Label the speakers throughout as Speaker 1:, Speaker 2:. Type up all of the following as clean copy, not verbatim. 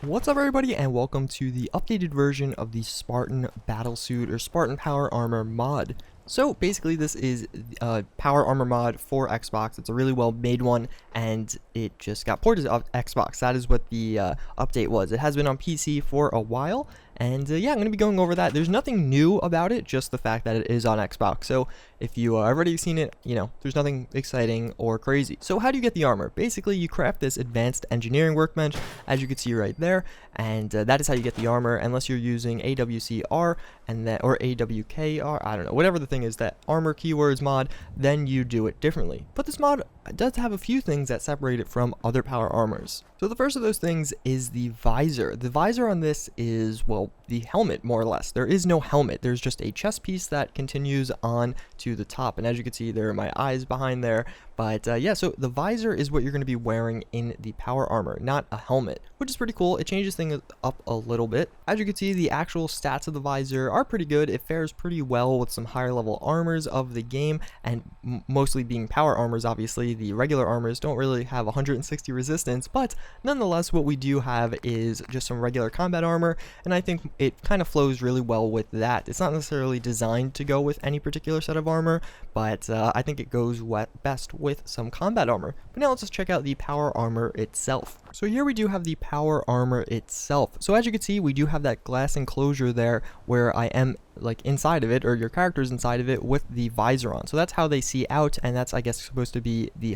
Speaker 1: What's up everybody, and welcome to the updated version of the Spartan Battlesuit or Spartan Power Armor mod. So basically this is a Power Armor mod for Xbox. It's a really well made one and it just got ported to Xbox. That is what the update was. It has been on PC for a while, and yeah, I'm going to be going over that. There's nothing new about it, just the fact that it is on Xbox. So if you already seen it, you know, there's nothing exciting or crazy. So how do you get the armor? Basically, you craft this advanced engineering workbench, as you can see right there, and that is how you get the armor, unless you're using AWCR and that, or AWKR, I don't know, whatever the thing is, that armor keywords mod, then you do it differently. But this mod does have a few things that separate it from other power armors. So the first of those things is the visor. The visor on this is, well, the helmet, more or less. There is no helmet. There's just a chest piece that continues on to the top. And as you can see, there are my eyes behind there. But yeah, so the visor is what you're going to be wearing in the power armor, not a helmet, which is pretty cool. It changes things up a little bit. As you can see, the actual stats of the visor are pretty good. It fares pretty well with some higher level armors of the game, and mostly being power armors, obviously. The regular armors don't really have 160 resistance, but nonetheless, what we do have is just some regular combat armor, and I think it kind of flows really well with that. It's not necessarily designed to go with any particular set of armor, but I think it goes best with some combat armor. But now let's just check out the power armor itself. So here we do have the power armor itself. So as you can see, we do have that glass enclosure there where I am like inside of it, or your character's inside of it with the visor on. So that's how they see out, and that's, I guess, supposed to be the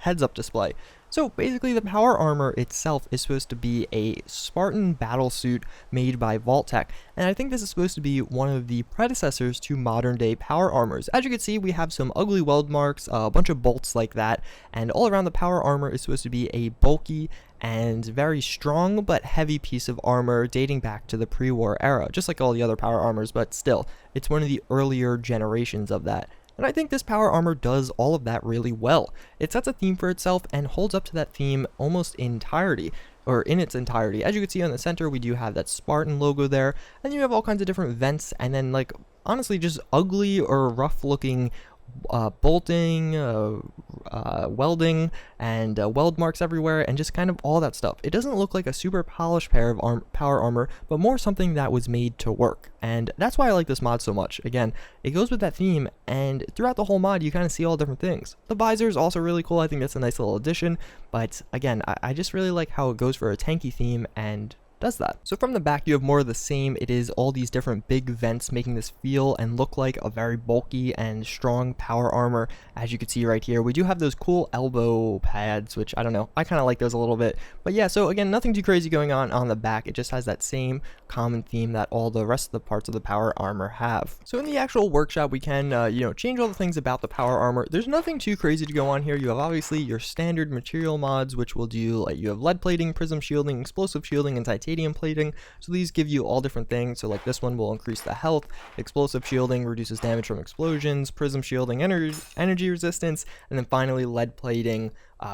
Speaker 1: heads up display. So basically the power armor itself is supposed to be a Spartan battlesuit made by Vault-Tec, and I think this is supposed to be one of the predecessors to modern day power armors. As you can see, we have some ugly weld marks, a bunch of bolts like that, and all around the power armor is supposed to be a bulky and very strong but heavy piece of armor dating back to the pre-war era, just like all the other power armors, but still, it's one of the earlier generations of that. And I think this power armor does all of that really well. It sets a theme for itself and holds up to that theme almost entirety, or in its entirety. As you can see on the center, we do have that Spartan logo there, and you have all kinds of different vents, and then, like, honestly just ugly or rough looking bolting, welding, and weld marks everywhere, and just kind of all that stuff. It doesn't look like a super polished pair of power armor, but more something that was made to work. And that's why I like this mod so much. Again, it goes with that theme, and throughout the whole mod, you kind of see all different things. The visor is also really cool. I think that's a nice little addition, but again, I just really like how it goes for a tanky theme and does that. So from the back, you have more of the same. It is all these different big vents making this feel and look like a very bulky and strong power armor. As you can see right here, we do have those cool elbow pads, which I don't know, I kind of like those a little bit. But yeah, so again, nothing too crazy going on the back. It just has that same common theme that all the rest of the parts of the power armor have. So in the actual workshop, we can change all the things about the power armor. There's nothing too crazy to go on here. You have obviously your standard material mods, which will do, like, you have lead plating, prism shielding, explosive shielding, and titanium plating. So these give you all different things. So like this one will increase the health, explosive shielding reduces damage from explosions, prism shielding energy resistance, and then finally lead plating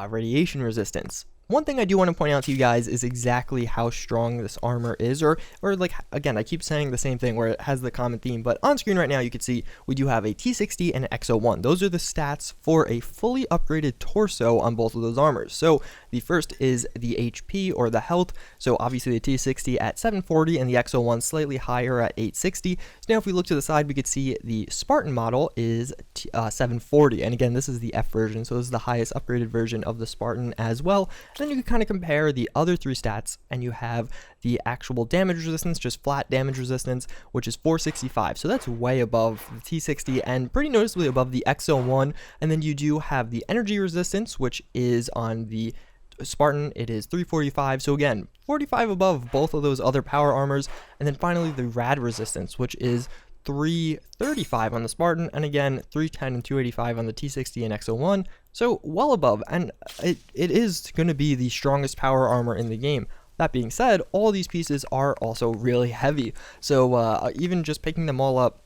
Speaker 1: radiation resistance. One thing I do want to point out to you guys is exactly how strong this armor is, or like, again, I keep saying the same thing where it has the common theme, but on screen right now you can see we do have a T60 and an X01. Those are the stats for a fully upgraded torso on both of those armors. So the first is the HP, or the health. So obviously the T60 at 740 and the X01 slightly higher at 860. So now if we look to the side, we could see the Spartan model is 740, and again, this is the F version, so this is the highest upgraded version of the Spartan as well. Then you can kind of compare the other three stats, and you have the actual damage resistance, just flat damage resistance, which is 465. So that's way above the T60 and pretty noticeably above the X01. And then you do have the energy resistance, which is on the Spartan, it is 345. So again, 45 above both of those other power armors. And then finally the rad resistance, which is 335 on the Spartan, and again 310 and 285 on the T60 and X01, so well above, and it is going to be the strongest power armor in the game. That being said, all these pieces are also really heavy, so even just picking them all up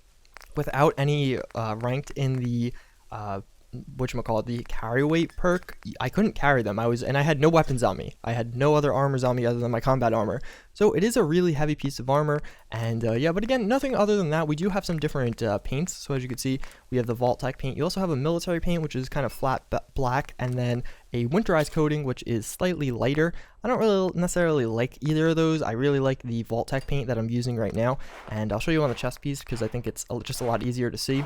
Speaker 1: without any ranked in the whatchamacallit, the carry weight perk, I couldn't carry them. And I had no weapons on me. I had no other armors on me other than my combat armor. So it is a really heavy piece of armor. And yeah, but again, nothing other than that. We do have some different paints. So as you can see, we have the Vault Tech paint. You also have a military paint, which is kind of flat black, and then a winterized coating, which is slightly lighter. I don't really necessarily like either of those. I really like the Vault Tech paint that I'm using right now, and I'll show you on the chest piece because I think it's just a lot easier to see.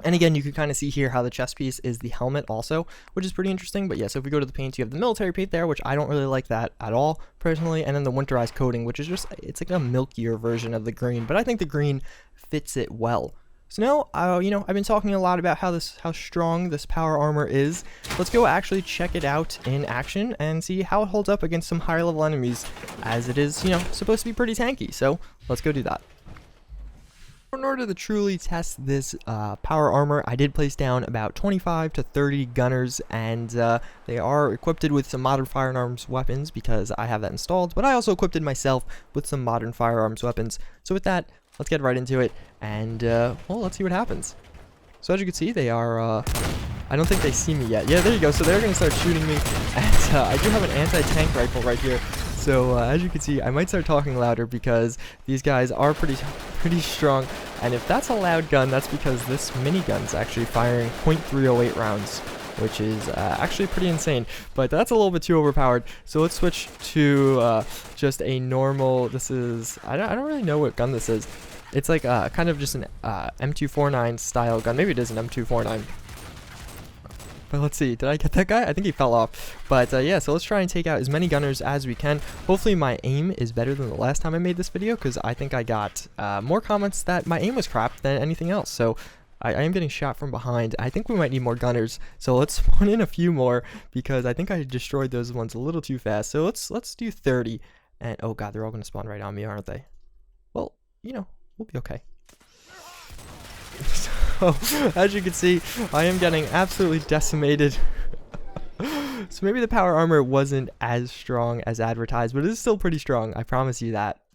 Speaker 1: And again, you can kind of see here how the chest piece is the helmet also, which is pretty interesting. But yeah, so if we go to the paints, you have the military paint there, which I don't really like that at all personally, and then the winterized coating, which is just, it's like a milkier version of the green, but I think the green fits it well. So now, you know, I've been talking a lot about how strong this power armor is. Let's go actually check it out in action and see how it holds up against some higher level enemies, as it is, you know, supposed to be pretty tanky. So let's go do that. In order to truly test this power armor, I did place down about 25 to 30 gunners, and they are equipped with some modern firearms weapons because I have that installed, but I also equipped myself with some modern firearms weapons. So with that, let's get right into it, and well, let's see what happens. So as you can see, they are, I don't think they see me yet. Yeah, there you go. So they're going to start shooting me, and I do have an anti-tank rifle right here. So as you can see, I might start talking louder because these guys are pretty strong. And if that's a loud gun, that's because this minigun's actually firing .308 rounds, which is actually pretty insane. But that's a little bit too overpowered. So let's switch to just a normal. This is, I don't really know what gun this is. It's like kind of just an M249 style gun. Maybe it is an M249. But let's see, did I get that guy? I think he fell off. But yeah, so let's try and take out as many gunners as we can. Hopefully my aim is better than the last time I made this video, because I think I got more comments that my aim was crap than anything else. So I am getting shot from behind. I think we might need more gunners. So let's spawn in a few more, because I think I destroyed those ones a little too fast. So let's do 30. And oh god, they're all going to spawn right on me, aren't they? Well, you know, we'll be okay. So, as you can see, I am getting absolutely decimated. So maybe the power armor wasn't as strong as advertised, but it is still pretty strong, I promise you that.